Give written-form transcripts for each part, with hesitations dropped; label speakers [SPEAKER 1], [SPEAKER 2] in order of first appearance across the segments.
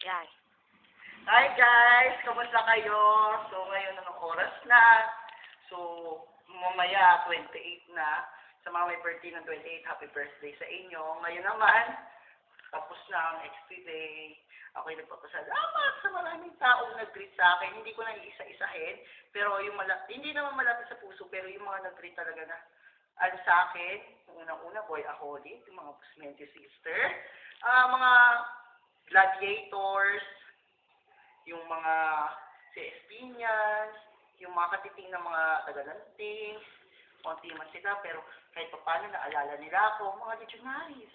[SPEAKER 1] Yan.
[SPEAKER 2] Hi guys! Kamusta kayo? So ngayon anong oras na? So mamaya 28 na. Sa mga may birthday ng 28, happy birthday sa inyo. Ngayon naman, tapos na ang XP Day. Ako'y nagpapasalamat sa maraming taong nag-greet sa akin. Hindi ko na iisa-isahin, pero yung hindi naman malapit sa puso, pero yung mga nag-greet talaga na ano sa akin, unang-una, Boy Aholit, yung mga Busmente sister, mga gladiators, yung mga si Espinias, yung mga katiting ng mga tagalanting, konti man sila, pero kahit pa paano naalala nila ako, mga legionaries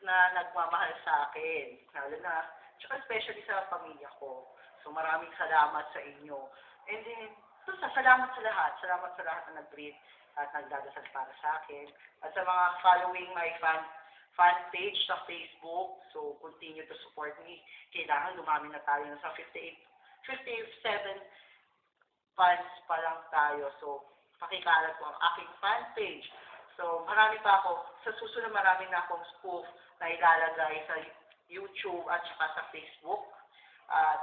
[SPEAKER 2] na nagmamahal sa akin, lalo na, tsaka especially sa pamilya ko. So maraming salamat sa inyo. And then, salamat sa lahat na nag-greet at nagdadasal para sa akin. At sa mga following my fan page sa Facebook, so continue to support me. Kailangan dumami na tayo sa 57 fans pa lang tayo. So, pakikalat ko ang aking fan page. So, marami pa ako. Sa susunod, marami na akong spoof na ilalagay sa YouTube at saka sa Facebook. At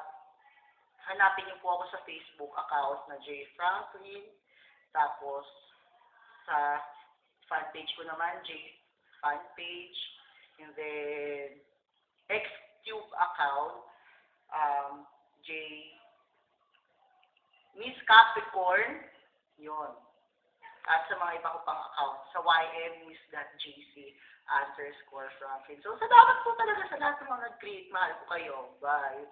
[SPEAKER 2] hanapin niyo po ako sa Facebook account na J. Franklin. Tapos, sa fan page ko naman, J. Fan page. And then, XTube account, J. Miss Capricorn, yun. At sa mga iba ko pang account, sa ymmiss.jc_Franklin. So, salamat po talaga sa lahat ng mga greet. Mahal ko kayo. Bye.